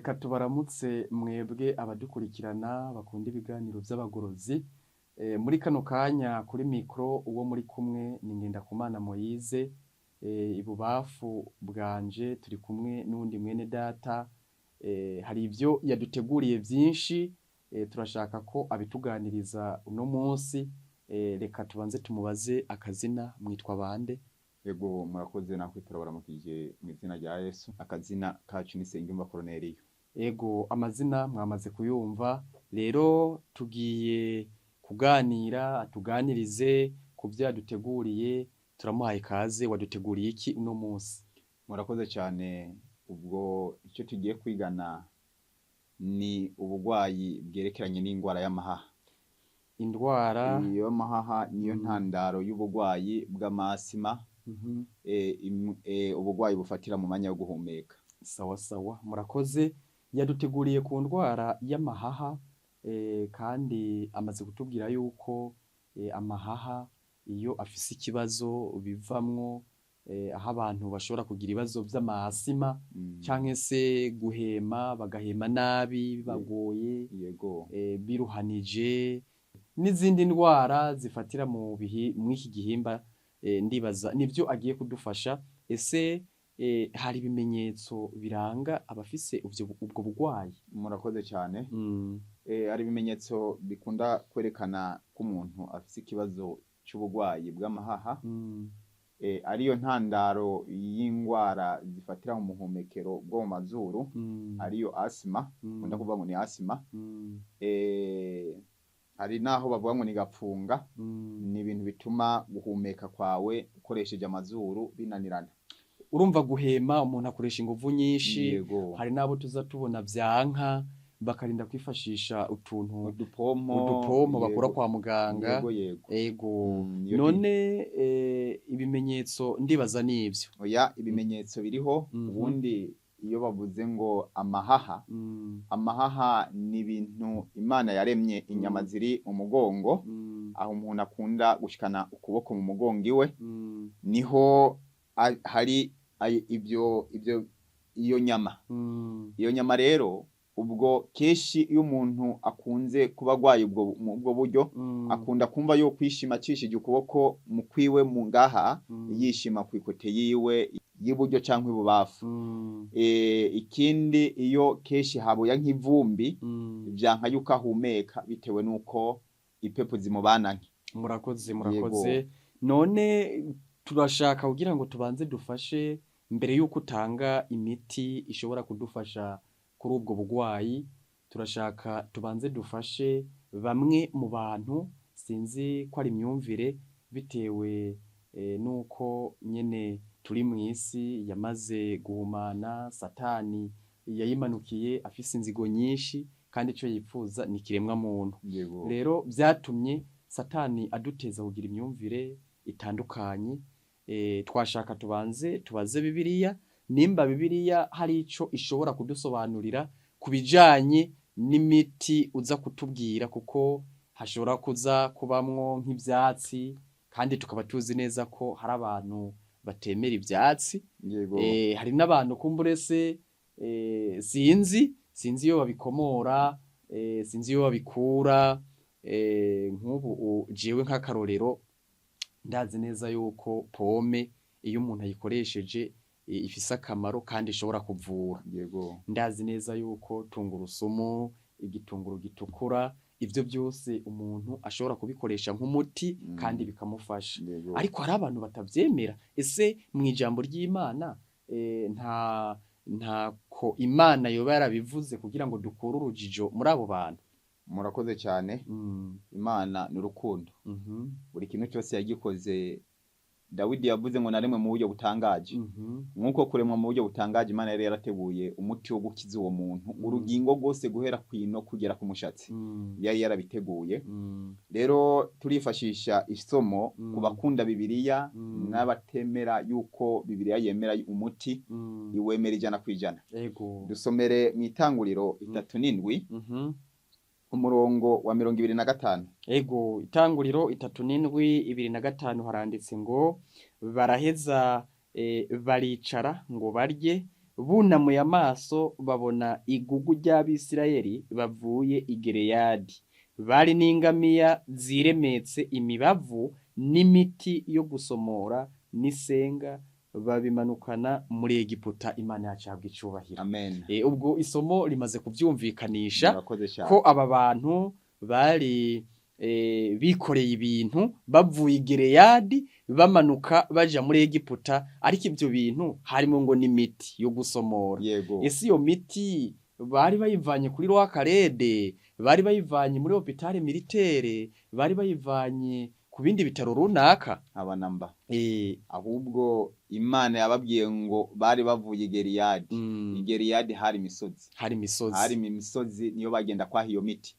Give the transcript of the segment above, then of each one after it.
Reka tubaramutse mwebwe abadukurikirana bakunda ibiganiro vy'abagorozi. Muri kano kanya kuri mikro uwo muri kumwe ni Ngendakumana Moise. Ibubafu bwanje turi kumwe n'uwundi mwene data. Hari ivyo yaduteguriye vyinshi, turashaka ko abituganiriza uno munsi. Reka tubanze tumubaze akazina, mwitwa bande? Ego murakoze nakwe turabaramukije mu izina rya Yesu. Akazina kacu ni Sengiyumva Corneliyo. Ego amazina mwamaze kuyumva, rero tugiye kuganira, atuganirize ku vyo yaduteguriye. Turamuhaye ikaze. Waduteguriye iki uno munsi? Murakoze cyane. Ubwo icyo tugiye kwigana ni ubugwayi bwerekeranye n'indwara y'amahaha. Indwara Iyo mahaha niyo ntandaro y'ubugwayi bw'amasima. Ubugwayi bufatira mu mwanya wo guhumeka. Sawa sawa, murakoze. Yaduteguriye ku ndwara y'amahaha, kandi amaze kutubwira yuko amahaha iyo afise ikibazo bivamwo aho abantu bashobora kugira ibibazo vy'amasima canke se guhema, bagahema nabi bibagoye, Yego. biruhanije n'izindi ndwara zifatira mw'iki gihimba. Ndibaza nivyo agiye kudufasha. Ese hari ibimenyetso biranga abafise ubwo bugwayi? Murakoze cyane. Hari ibimenyetso bikunda kwerekana ko umuntu afise ikibazo c'ubugwayi bw'amahaha. Ariyo ntandaro y'indwara zifatira mu muhumekero bwo mu mazuru, ariyo asima. Kunda kuvuga ngo ni asima. Hari naho bavuga ngo ni gapfunga. Ni ibintu bituma guhumeka kwawe ukoresheje amazuru binanirana. Urumva guhema umuntu akoresha inguvu nyinshi. Yego. Hari nabo tuza tubona vyanka bakarinda kwifashisha udupompo bakura kwa muganga. Yego yego. Ego. None ibimenyetso ndibaza n'ivyo. Oya, ibimenyetso biriho. Ubundi iyo bavuze ngo amahaha, amahaha ni ibintu Imana yaremye, inyama ziri mu mugongo, aho umuntu akunda gushikana ukuboko mu mugongo iwe, niho hari iyo nyama. Iyo nyama rero ubwo keshi iyo umuntu akunze kuba agwaye ubwo buryo, akunda kumva yo kwishima acishije ukuboko mu kwiwe mu ngaha, yishima kwikote yiwe y'iburyo canke ibubafu. Ikindi iyo keshi haboya nk'ivumbi, vyanka yuko ahumeka bitewe nuko ipepo zimubananye. Murakoze. None turashaka kugira ngo tubanze dufashe mbere yuko utanga imiti ishobora kudufasha kuri ubwo bugwayi. Turashaka tubanze dufashe bamwe mu bantu, sinzi ko ari imyumvire bitewe nuko nyene turi mw'isi yamaze guhumana. Satani yayimanukiye afise inzigo nyinshi, kandi ico yipfuza ni kiremwa muntu. Rero vyatumye Satani aduteza kugira imyumvire itandukanye. Twashaka tubanze tubaze Bibiliya, nimba Bibiliya hari ico ishobora kudusobanurira kubijanye n'imiti uza kutubwira, kuko hashobora kuza kubamwo nk'ivyatsi, kandi tukaba tuzi neza ko hari abantu batemera ivyatsi. Hari n'abantu kumbure se sinzi iyo babikomora, sinzi iyo babikura. Nk'ubu jewe nk'akarorero ndazi neza yuko pome iyo umuntu ayikoresheje ifise akamaro kandi ishobora kuvura. Ndazi neza yuko tungurusumu, igitunguru gitukura, ivyo byose umuntu ashobora kubikoresha nk'umuti kandi bikamufasha. Ariko hari abantu batavyemera. Ese mw'ijambo ry'Imana ntako Imana yoba yarabivuze kugira ngo dukure urujijo muri abo bantu? Murakoze cyane. Imana ni urukundo. Buri kintu cyose yagikoze. Dawidi yavuze ngo naremwe mu buryo butangaje. Nkuko kuremwa mu buryo butangaje, Imana yari yarateguye umuti wo gukiza uwo muntu, urugingo rwose guhera kwino kugera ku mushatsi. Yari yarabiteguye. Rero turifashisha isomo ku bakunda Bibiliya n'abatemera yuko Bibiliya yemera umuti, iwemera 100%. Dusomere mu Itanguriro 3:7. Umurongo wa 25. Ego, Itanguriro 3:25 haranditse ngo baraheza baricara ngo barye, bunamuye amaso babona igugu ry'Abisirayeli bavuye i Gileyadi, bari n'ingamiya ziremetse imibavu n'imiti yo gusomora n'isenga, babimanukana muri Egiputa. Imana yacu ihabwe icubahiro. Amen. Ubwo isomo rimaze kuvyumvikanisha Murakoze cyane. ko aba bantu bari bikoreye ibintu bavuye i Gileyadi bamanuka baja muri Egiputa, ariko ivyo bintu harimo ngo n'imiti yo gusomora. Yego. Ese iyo miti bari bayivanye kuri Rwakarede, bari bayivanye muri hopitale militaire, bari bayivanye ku bindi bitaro runaka? Abanamba. Ahubwo Imana yababwiye ngo bari bavuye i Gileyadi. I Gileyadi hari imisozi. Hari imisozi. Hari imisozi niyo bagenda kwa hiyo miti.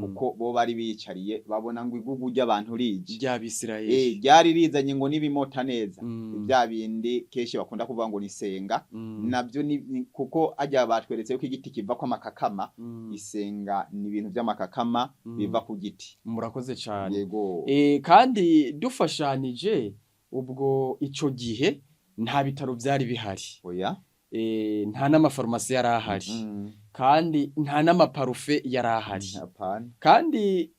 Kuko bo bari bicariye babona ngo igugu ry'abantu rije. Ry'Abisirayeli. Ryari rizanye ngo nibimota neza. Ibya bindi keshi bakunda kuvuga ngo nisenga. Nabyo ni kuko ajya batweretse ko igiti kiva kwa makakama. Isenga ni ibintu by'amakakama biva ku giti. Murakoze cyane. Yego. Kandi dufashanije ubwo ico gihe nta bitaro byari bihari. Oya. Nta n'amafarumasi yari ahari. Kandi nta n'amaparufe yari ahari. Kandi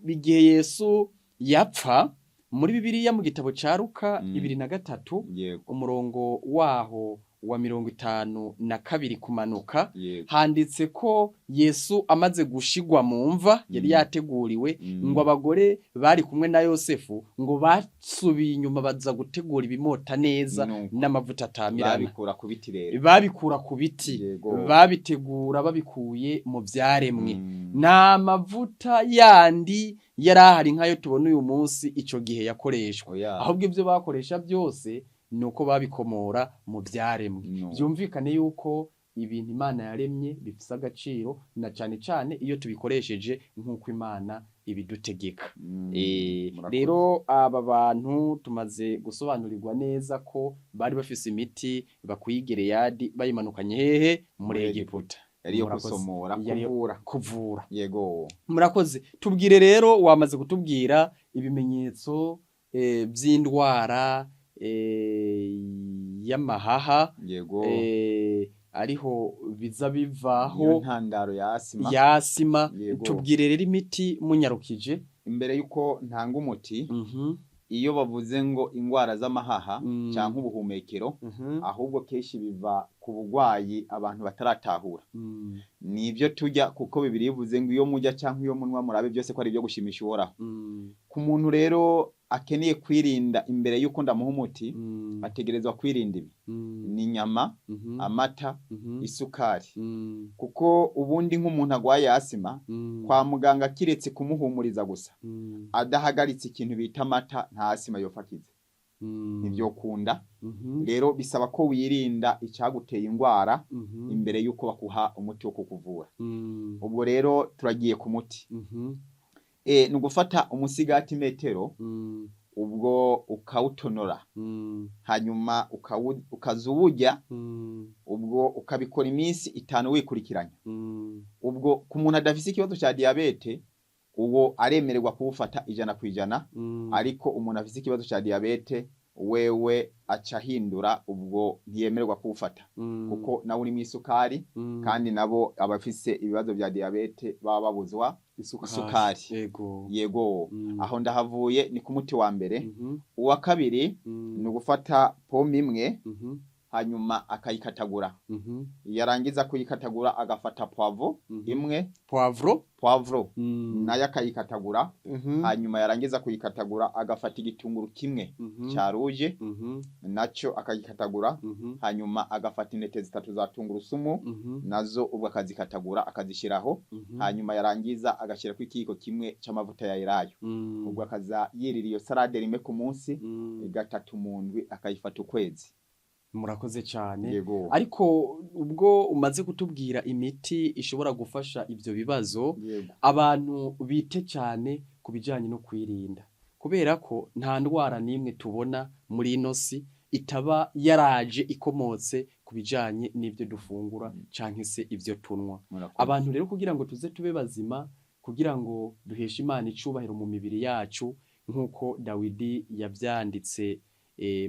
igihe Yesu yapfa muri Bibiliya mu gitabo ca Luka 2:3 umurongo waho wa 52 kumanuka, handitse ko Yesu amaze gushigwa mu mva yari yateguriwe, ngo abagore bari kumwe na Yosefu ngo basubiye inyuma baza gutegura ibimota neza n'amavuta atamirana. Babikura ku biti rero. Babikura ku biti. Babitegura babikuye mu vyaremwe. Nta mavuta yandi yari ahari nkayo tubona uyu munsi ico gihe yakoreshwa. Ahubwo ivyo bakoresha byose nuko babikomora mu vyaremwe. Byumvikane yuko ibintu Imana yaremye bifise agaciro, na cane cane iyo tubikoresheje nk'uko Imana ibidutegeka. Rero aba bantu tumaze gusobanurirwa neza ko bari bafise imiti bakuye i Gileyadi bayimanukanye hehe muri Egiputa. Yariyo gusomora, kuvura. Yego. Murakoze. Tubwire rero, wamaze kutubwira ibimenyetso vy'indwara y'amahaha. Yego. Ariho biza bivaho ntandaro ya asima. Tubwire rero imiti munyarukije imbere yuko ntanga umuti. Iyo bavuze ngo ingwara z'amahaha cyangwa ubuhumekero, ahubwo keshi biva ku bugwayi abantu bataratahura. Nivyo tujya kuko Bibiliya ivuze ngo iyo mujya cyangwa iyo munwa murabe byose ko ari byo gushimisha Uhoraho. Ku muntu rero akeneye kwirinda imbere yuko ndamuha umuti, ategerezwa kwirinda ibi: ni inyama, amata, isukari. Kuko ubundi nk'umuntu agwaye asima, kwa muganga kiretse kumuhumuriza gusa, adahagaritse ikintu bita amata, nta asima yofakize. Nivyo kunda. Rero bisaba ko wirinda icyaguteye indwara imbere yuko bakuha umuti wo kukuvura. Ubwo rero turagiye ku muti. Ni ugufata umusigati metero, ubwo ukawutonora, hanyuma ukazuburya, ubwo ukabikora iminsi 5 wikurikiranya. Ubwo ku muntu adafise ikibazo cya diabete, uwo aremererwa kuwufata 100%, ariko umuntu afise ikibazo cya diabete wewe acahindura, ubwo ntiyemererwa kuwufata kuko nawe uri mu isukari, kandi nabo abafise ibibazo bya diabete baba babuzwa isukari. Yego. Aho ndahavuye ni ku muti wa mbere. Uwa kabiri ni ugufata pome imwe, hanyuma akayikatagura. Yarangiza kuyikatagura agafata poivro imwe. Poivro nayo akayikatagura. Hanyuma yarangiza kuyikatagura agafata igitunguru kimwe cya rouge, naco akayikatagura. Hanyuma agafata intete 3 za tungurusumu, nazo ubwo akazikatagura akazishiraho. Hanyuma yarangiza agashira ku ikiko kimwe cy'amavuta ya elayo. Ubwo akaza yirira iyo salade rimwe ku munsi, 3 mu ndwi, akayifata ukwezi. Murakoze cyane. Ariko ubwo umaze kutubwira imiti ishobora gufasha ivyo bibazo, abantu bite cyane kubijanye no kwirinda, kubera ko nta ndwara nimwe tubona muri ino si itaba yaraje ikomotse kubijanye n'ivyo dufungura canke se ivyo tunwa. Abantu rero kugira ngo tuze tube bazima, kugira ngo duheshe Imana icubahiro mu mibiri yacu, nkuko Dawidi yavyanditse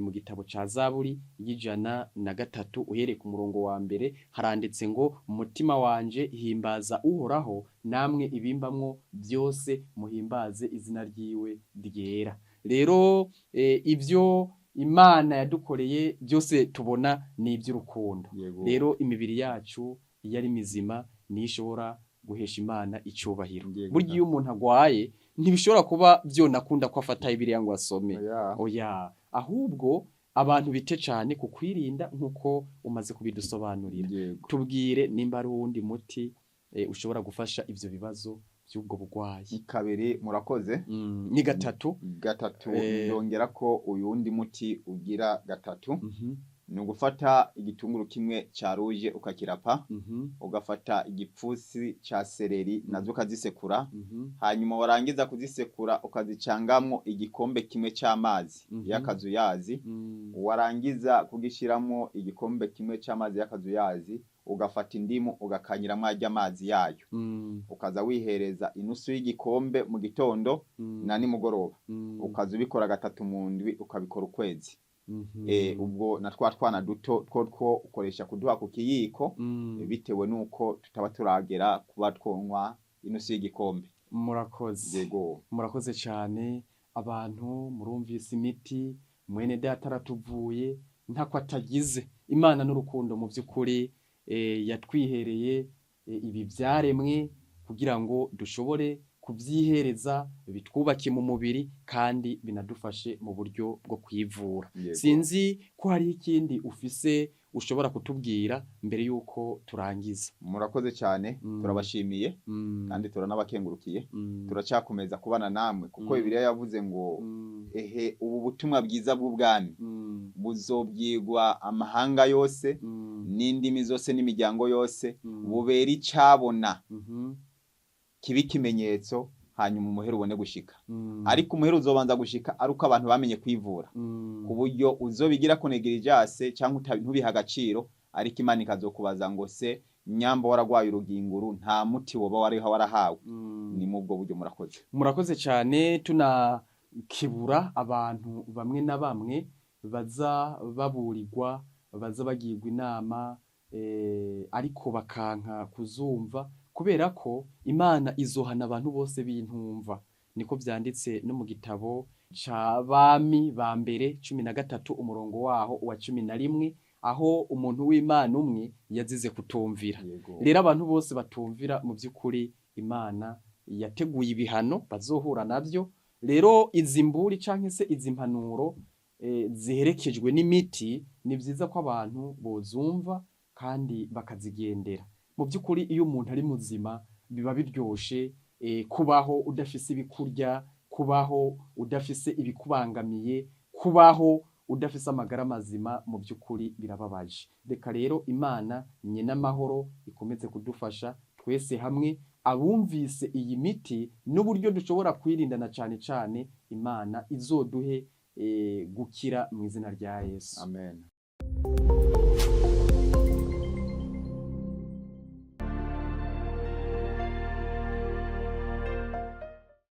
mu gitabo ca Zaburi y'103 uhereye ku murongo wa mbere haranditse ngo umutima wanje himbaza uhoraho namwe ibimbamwo byose muhimbaze izina ryiwe ryera. Rero ivyo Imana yadukoreye byose tubona ni iby'urukundo. Rero imibiri yacu iyo ari mizima niyo ishobora guhesha Imana icubahiro. Burya iyo umuntu agwaye ntibishobora kuba vyonakunda ko afata Bibiliya ngo asome. Oya, ahubwo abantu bite cane ku kwirinda nkuko umaze kubidusobanurira. Tubwire nimba ari uwundi muti ushobora gufasha ivyo bibazo by'ubwo bugwayi. Kabiri murakoze. Ni gatatu yongera ko uyundi muti ugira gatatu. Ni ugufata igitunguru kimwe ca ruje ukakirapa, ugafata igipfusi ca seleri nazo ukazisekura, hanyuma warangiza kuzisekura ukazicangamwo igikombe kimwe c'amazi y'akazuyazi, warangiza kugishiramwo igikombe kimwe c'amazi y'akazuyazi, ugafata indimu ugakanyiramwo arya amazi yayo, ukaza wihereza inusu y'igikombe mu gitondo na nimugoroba, ukaza ubikora gatatu mu ndwi, ukabikora ukwezi. Ubwo na twana duto two ukoresha kuduha ku kiyiko bitewe nuko tutaba turagera kuba twonwa inusu y'igikombe. Murakoze cyane. Abantu murumvise imiti mwene data aratuvuye ntako atagize. Imana n'urukundo mu by'ukuri yatwihereye ibi byaremwe kugira ngo dushobore kubyihereza bitwubake mu mubiri kandi binadufashe mu buryo bwo kwivura. Sinzi ko hari ikindi ufise ushobora kutubwira mbere yuko turangiza. Murakoze cyane, turabashimiye kandi turanabakengurukiye. Turacakomeza kubana namwe kuko Bibiliya yavuze ngo ubu butumwa bwiza bw'ubwami buzobyigwa amahanga yose n'indimi zose n'imiryango yose, bubera icabona kiba ikimenyetso, hanyuma umuhero ubone gushika. Ariko umuhero uzobanza gushika ari uko abantu bamenye kwivura, ku buryo uzobigira kunegirijase cyangwa ntubiha agaciro, ariko Imana ikazokubaza ngo se nyamba waragwaye uruginguru nta muti woba warahawe. Ni mu bwo buryo. Murakoze cyane. Tunakibura abantu bamwe na bamwe baza baburirwa, baza bagirwa inama ariko bakanka kuzumva, kubera ko Imana izohana abantu bose b'intumva. Niko vyanditse no mu gitabo c'Abami ba mbere 13 umurongo waho wa 11, aho umuntu w'Imana umwe yazize kutumvira. Rero abantu bose batumvira mu by'ukuri Imana yateguye ibihano bazohura navyo. Rero izi mburi canke se izi mpanuro ziherekejwe n'imiti, ni vyiza ko abantu bozumva kandi bakazigendera. Mu by'ukuri iyo umuntu ari muzima biba biryoshe kubaho udafise ibikurya, kubaho udafise ibikubangamiye, kubaho udafise amagara mazima, mu by'ukuri birababaje. Reka rero Imana nyene amahoro ikomeze kudufasha twese hamwe, abumvise iyi miti n'uburyo dushobora kwirindana cane cane, Imana izoduhe gukira mu izina rya Yesu. Amen.